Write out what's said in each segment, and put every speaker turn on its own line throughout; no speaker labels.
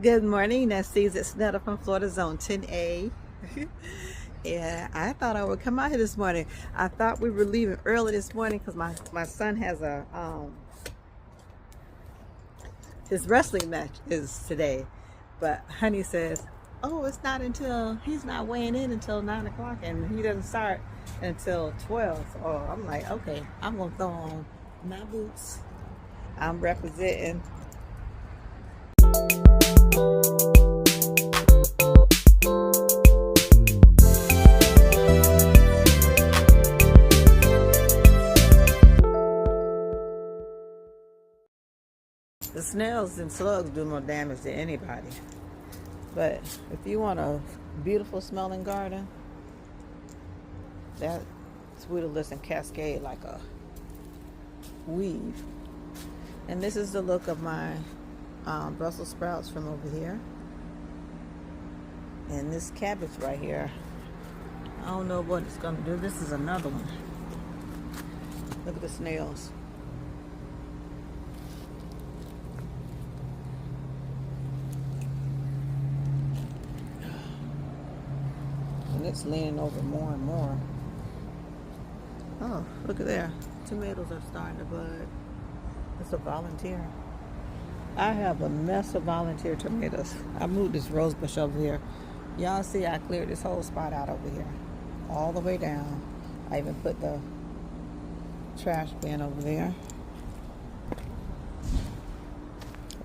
Good morning, Nesties. It's Netta from Florida Zone 10A. Yeah, I thought I would come out here this morning. I thought we were leaving early this morning because my son has a his wrestling match is today. But Honey says, oh, it's not until he's not weighing in until 9 o'clock and he doesn't start until 12. So I'm like, okay, I'm gonna throw on my boots. I'm representing. The snails and slugs do more damage than anybody. But if you want a beautiful smelling garden, that sweeter listen cascade like a weave. And this is the look of my Brussels sprouts from over here. And this cabbage right here, I don't know what it's gonna do. This is another one. Look at the snails. And it's leaning over more and more. Oh, look at there. Tomatoes are starting to bud. It's a volunteer. I have a mess of volunteer tomatoes. I moved this rose bush over here. Y'all see I cleared this whole spot out over here. All the way down. I even put the trash bin over there.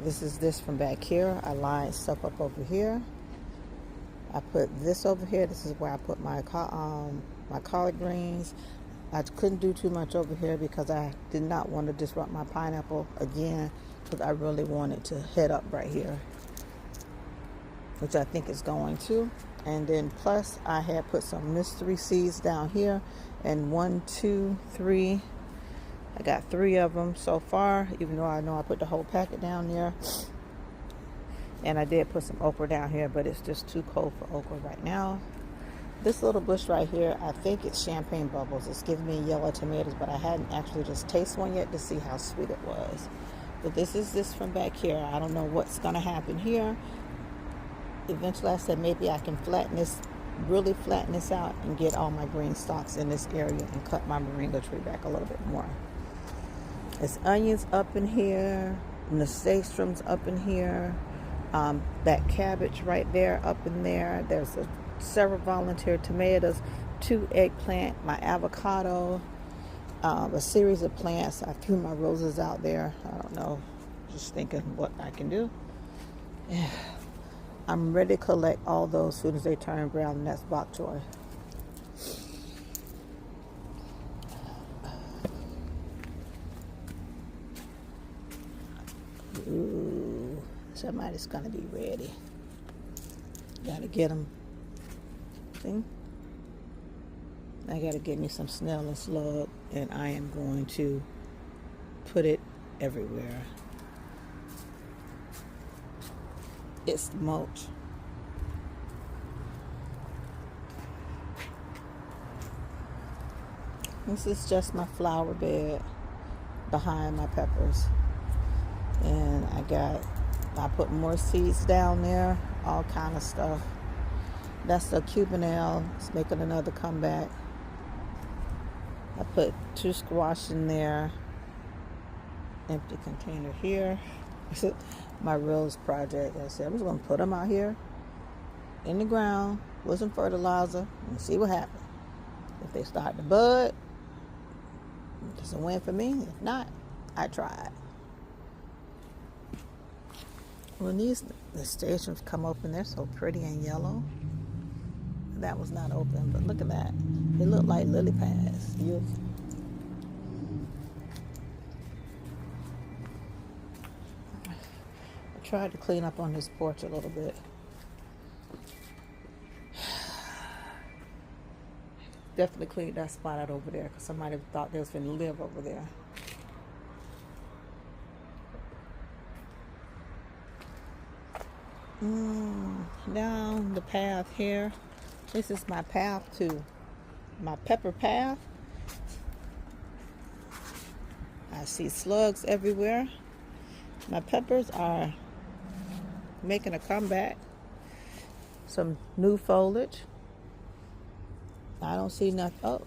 This is this from back here. I lined stuff up over here. I put this over here. This is where I put my collard greens. I couldn't do too much over here because I did not want to disrupt my pineapple again, because I really wanted to head up right here, which I think is going to. And then plus I had put some mystery seeds down here, and 1, 2, 3. I got 3 of them so far, even though I know I put the whole packet down there. And I did put some okra down here, but it's just too cold for okra right now. This little bush right here, I think it's champagne bubbles. It's giving me yellow tomatoes, but I hadn't actually just tasted one yet to see how sweet it was. But this is this from back here. I don't know what's going to happen here. Eventually I said maybe I can really flatten this out and get all my green stalks in this area and cut my moringa tree back a little bit more. There's onions up in here, nasturtiums up in here, that cabbage right there up in there. There's several volunteer tomatoes, 2 eggplant, my avocado, a series of plants. I threw my roses out there. I don't know, just thinking what I can do. Yeah. I'm ready to collect all those as soon as they turn brown, and that's bok choy. Ooh, somebody's gonna be ready. Gotta get them. See? I gotta get me some snail and slug, and I am going to put it everywhere. It's mulch. This is just my flower bed behind my peppers. And I put more seeds down there, all kind of stuff. That's the cubanelle. It's making another comeback. I put 2 squash in there. Empty container here. My rose project. I said I was going to put them out here in the ground with some fertilizer and see what happens. If they start to bud, it's a win for me. If not, I tried. When these nasturtiums come open, they're so pretty and yellow. That was not open, but look at that. They look like lily pads. I tried to clean up on this porch a little bit. Definitely cleaned that spot out over there because somebody thought they was going to live over there. Down the path here. This is my path to my pepper path. I see slugs everywhere. My peppers are making a comeback. Some new foliage. I don't see nothing. Oh,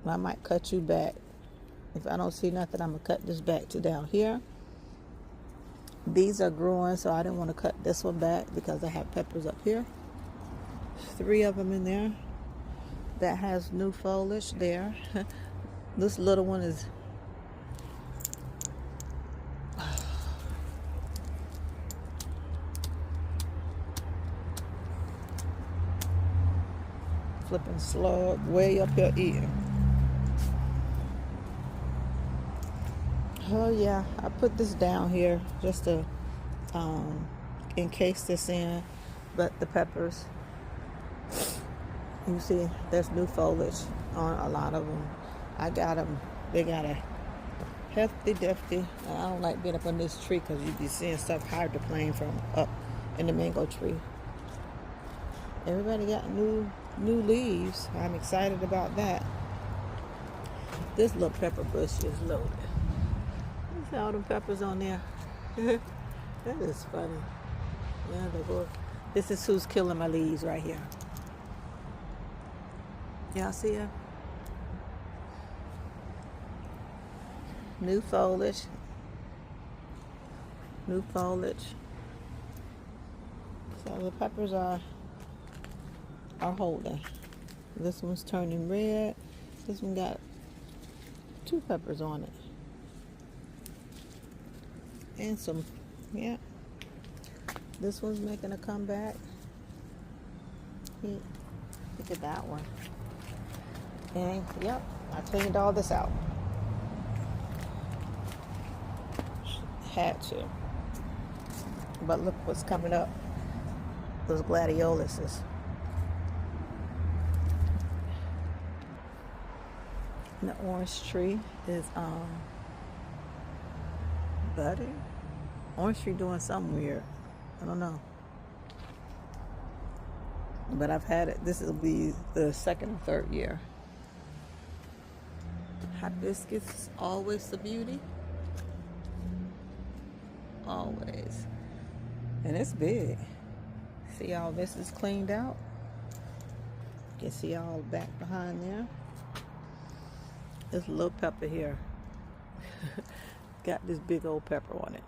I might cut you back. If I don't see nothing, I'm going to cut this back to down here. These are growing, so I didn't want to cut this one back because I have peppers up here. 3 of them in there. That has new foliage there. This little one is flipping slug way up your ear. Oh yeah, I put this down here just to encase this in, but the peppers, you see there's new foliage on a lot of them. I got them, they got a hefty. I don't like being up on this tree because you be seeing stuff hydroplane from up in the mango tree. Everybody got new leaves. I'm excited about that. This little pepper bush is loaded. See all them peppers on there. That is funny. Yeah, they go. This is who's killing my leaves right here. Y'all see her? New foliage. New foliage. So the peppers are holding. This one's turning red. This one got 2 peppers on it. And some, yeah. This one's making a comeback. Look at that one. And, yep, I cleaned all this out. Had to. But look what's coming up. Those gladioluses. And the orange tree is budding. Orange tree doing something weird. I don't know. But I've had it. This will be the 2nd or 3rd year. Hibiscus is always a beauty. Always. And it's big. See all this is cleaned out? You can see all back behind there. This little pepper here. Got this big old pepper on it.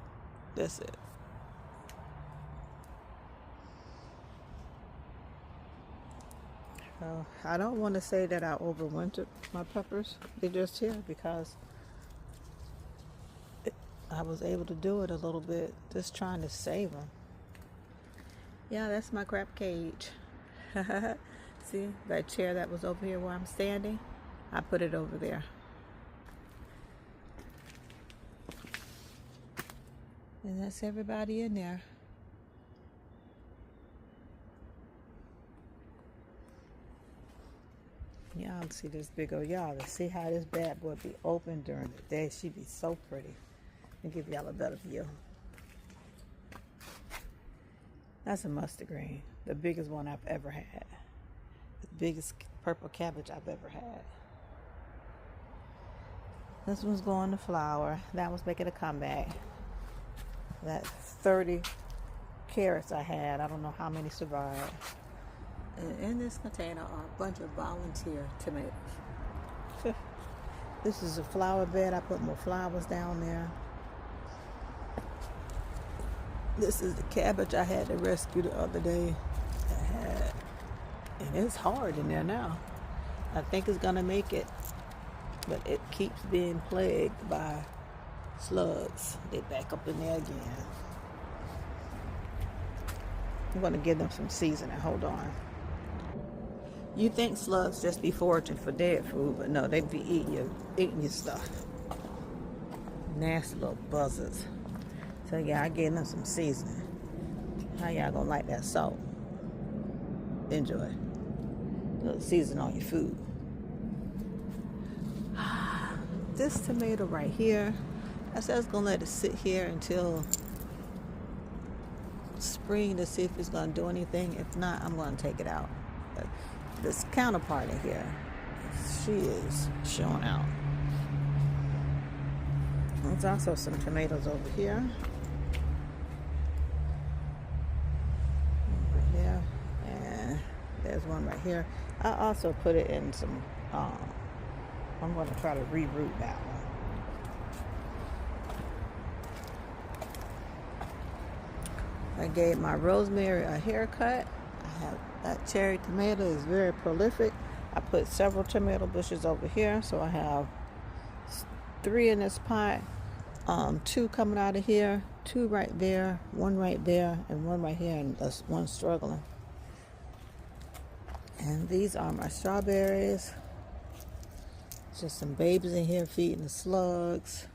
That's it. I don't want to say that I overwintered my peppers. They're just here because I was able to do it a little bit, just trying to save them. Yeah, that's my crab cage. See, that chair that was over here where I'm standing, I put it over there. And that's everybody in there. Y'all see this big old y'all. See how this bad boy be open during the day. She be so pretty. Let me give y'all a better view. That's a mustard green. The biggest one I've ever had. The biggest purple cabbage I've ever had. This one's going to flower. That one's making a comeback. That 30 carrots I had, I don't know how many survived. And in this container are a bunch of volunteer tomatoes. This is a flower bed. I put more flowers down there. This is the cabbage I had to rescue the other day. And it's hard in there now. I think it's gonna make it, but it keeps being plagued by slugs. They back up in there again. I'm gonna give them some seasoning. Hold on. You think slugs just be foraging for dead food, but no, they be eating your stuff. Nasty little buzzards. So yeah, I gave them some seasoning. How y'all gonna like that salt? Enjoy. A little season on your food. This tomato right here, I said I was gonna let it sit here until spring to see if it's gonna do anything. If not, I'm gonna take it out. But this counterpart in here, she is showing out. There's also some tomatoes over here. right here. I also put it in some, I'm going to try to reroot that one. I gave my rosemary a haircut. I have that cherry tomato is very prolific. I put several tomato bushes over here, so I have 3 in this pot, 2 coming out of here, 2 right there, 1 right there, and 1 right here, and that's 1 struggling. And these are my strawberries. Just some babies in here feeding the slugs.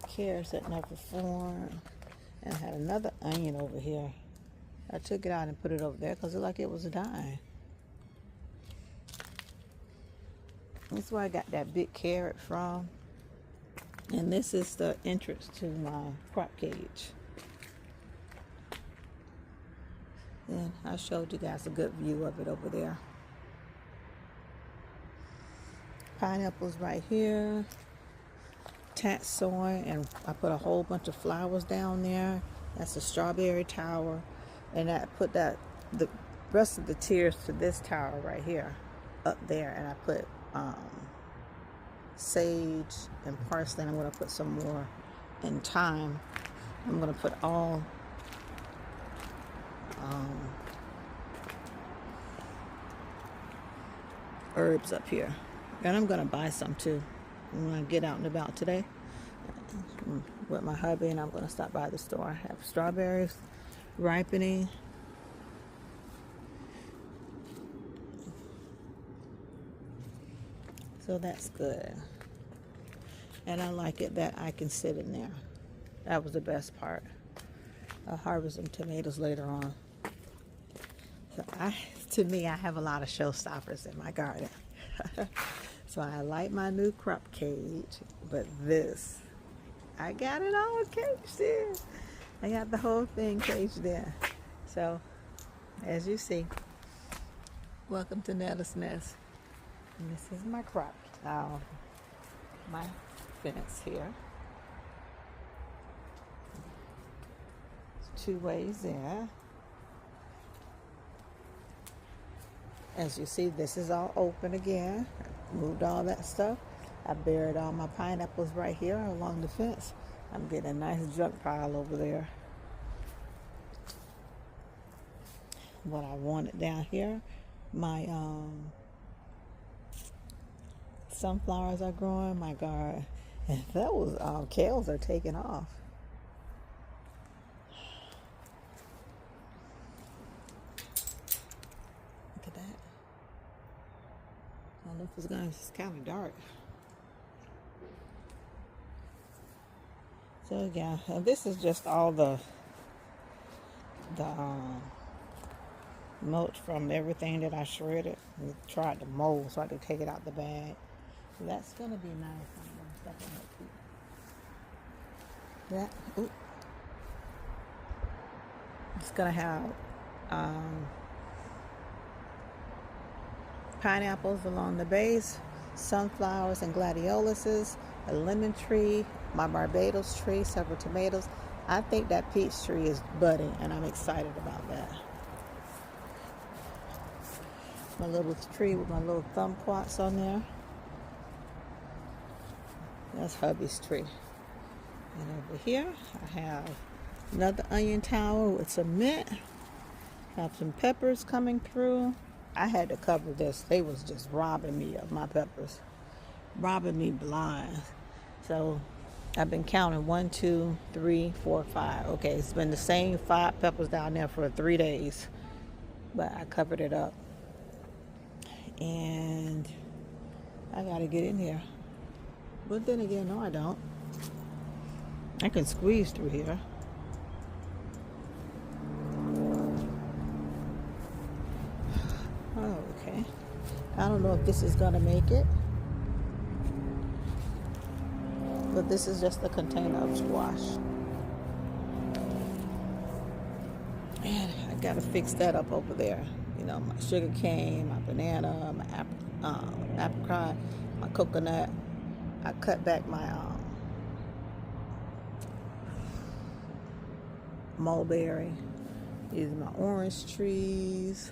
Carrots that never formed. And I had another onion over here. I took it out and put it over there because it looked like it was dying. That's where I got that big carrot from. And this is the entrance to my crop cage. And I showed you guys a good view of it over there. Pineapples right here. Tatsoi, and I put a whole bunch of flowers down there. That's a strawberry tower, and I put the rest of the tiers to this tower right here, up there, and I put sage and parsley. And I'm going to put some more in thyme. I'm going to put all herbs up here, and I'm going to buy some too when I get out and about today with my hubby, and I'm going to stop by the store. I have strawberries ripening. So that's good. And I like it that I can sit in there. That was the best part. I'll harvest some tomatoes later on. So to me, I have a lot of showstoppers in my garden. So I like my new crop cage, but this, I got it all caged in. I got the whole thing caged in. So, as you see, welcome to Netta's Nest. And this is my crop, my fence here. There's 2 ways in. As you see, this is all open again. I moved all that stuff. I buried all my pineapples right here along the fence. I'm getting a nice junk pile over there. What I wanted down here, my sunflowers are growing, my garden. And those kales are taking off. Look at that. I don't know if it's kind of dark. So yeah, and this is just all the mulch from everything that I shredded. We tried to mold so I could take it out the bag. So that's gonna be nice. I'm gonna step in that. Ooh. It's gonna have pineapples along the base, sunflowers and gladioluses, a lemon tree, my Barbados tree, several tomatoes. I think that peach tree is budding, and I'm excited about that. My little tree with my little kumquats on there. That's hubby's tree. And over here, I have another onion tower with some mint. Have some peppers coming through. I had to cover this. They was just robbing me of my peppers. Robbing me blind. So I've been counting 1, 2, 3, 4, 5. Okay, it's been the same 5 peppers down there for 3 days. But I covered it up. And I gotta get in here. But then again, no I don't. I can squeeze through here. Oh, okay. I don't know if this is gonna make it. But this is just a container of squash. And I gotta fix that up over there. You know, my sugar cane, my banana, my apricot, my coconut. I cut back my mulberry. These are my orange trees.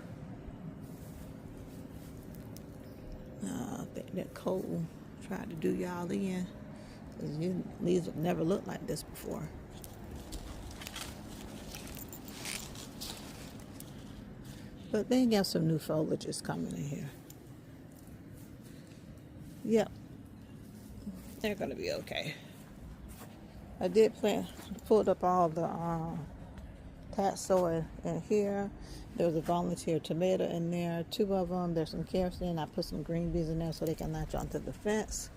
I think that cold tried to do y'all in. These have never looked like this before. But they got some new foliages coming in here. Yep, they're gonna be okay. I did pulled up all the taxol in here. There was a volunteer tomato in there, 2 of them. There's some carrots in. I put some green beans in there so they can latch onto the fence.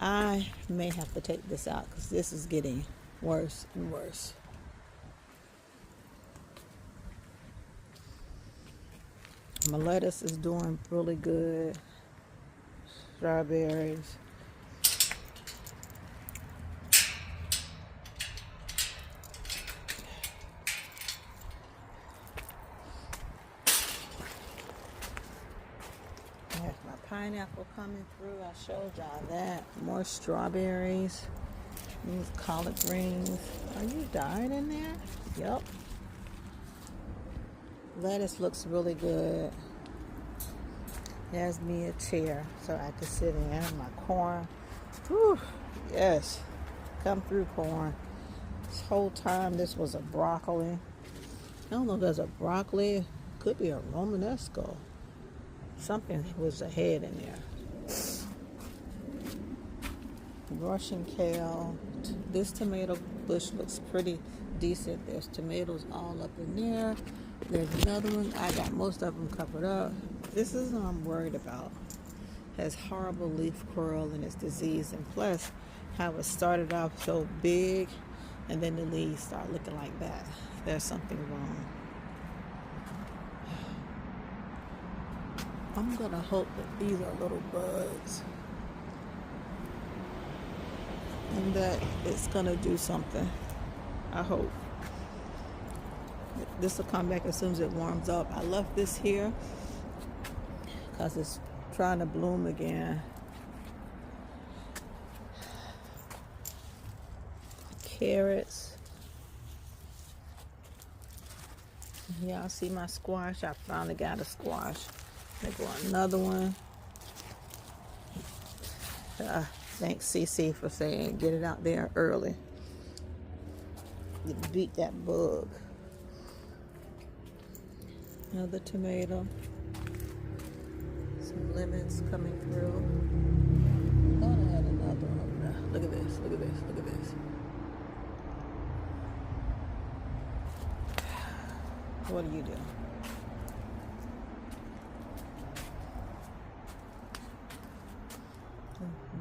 I may have to take this out because this is getting worse and worse. My lettuce is doing really good. Strawberries. There's my pineapple coming through. I showed y'all that. More strawberries. These collard greens. Are you dying in there? Yep. Lettuce looks really good. There's me a chair so I can sit in. My corn. Whew. Yes. Come through, corn. This whole time this was a broccoli. I don't know if there's a broccoli. Could be a Romanesco. Something was ahead in there. Russian kale. This tomato bush looks pretty decent. There's tomatoes all up in there. There's another one. I got most of them covered up. This is what I'm worried about. Has horrible leaf curl and it's diseased, and plus how it started off so big and then the leaves start looking like that. There's something wrong. I'm gonna hope that these are little bugs and that it's gonna do something. I hope. This will come back as soon as it warms up. I left this here because it's trying to bloom again. Carrots. Y'all see my squash? I finally got a squash. There go another one. Thanks CC for saying get it out there early. You beat that bug. Another tomato. Some lemons coming through. I thought I had another one over there. Look at this, look at this, look at this. What do you do?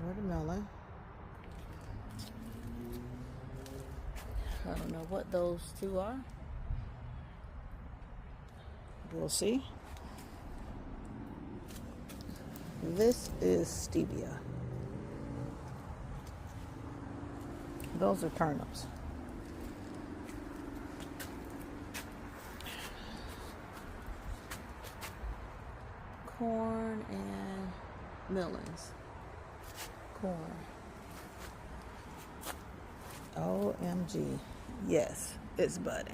Watermelon. I don't know what those two are. We'll see. This is stevia. Those are turnips. Corn and melons. Corn. OMG. Yes, it's budding.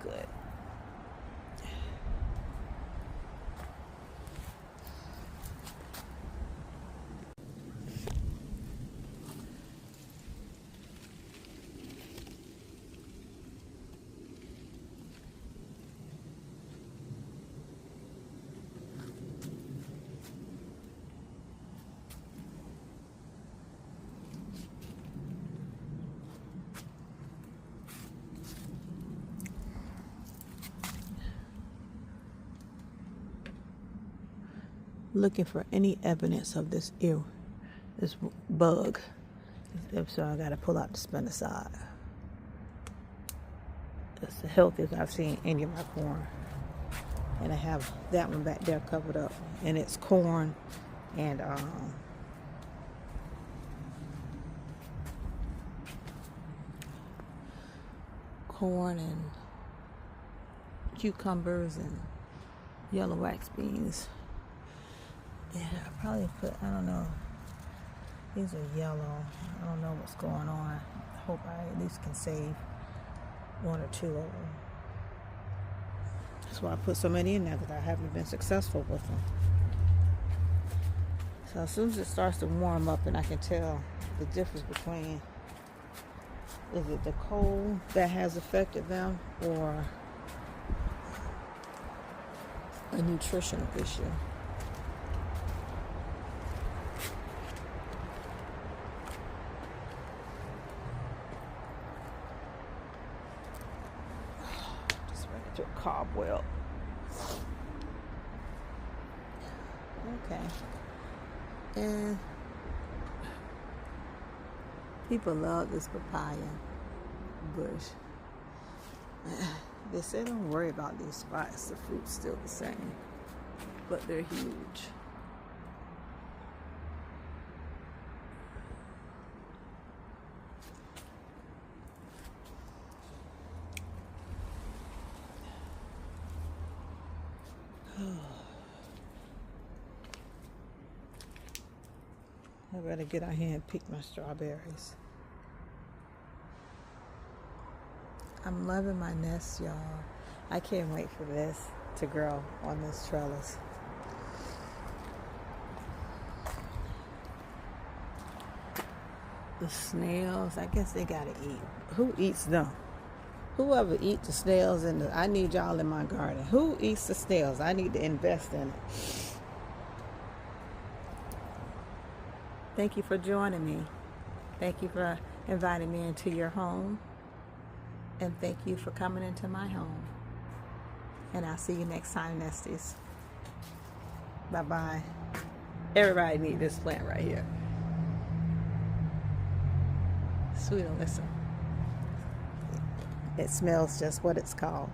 Good. Looking for any evidence of this bug. So I gotta pull out the spinoside. It's the healthiest I've seen any of my corn. And I have that one back there covered up. And it's corn and cucumbers and yellow wax beans. Yeah, I probably put, I don't know. These are yellow. I don't know what's going on. hope I at least can save one or two of them. That's why I put so many in there, because I haven't been successful with them. So as soon as it starts to warm up and I can tell the difference between, is it the cold that has affected them or a nutritional issue. Just ran into a cobweb. Okay. And people love this papaya bush. They say don't worry about these spots, the fruit's still the same, but they're huge. I better get out here and pick my strawberries. I'm loving my nest, y'all. I can't wait for this to grow on this trellis. The snails, I guess they gotta eat. Who eats them? Whoever eats the snails I need y'all in my garden. Who eats the snails? I need to invest in it. Thank you for joining me. Thank you for inviting me into your home. And thank you for coming into my home. And I'll see you next time, Nesties. Bye-bye. Everybody needs this plant right here. Sweet Alyssa. It smells just what it's called.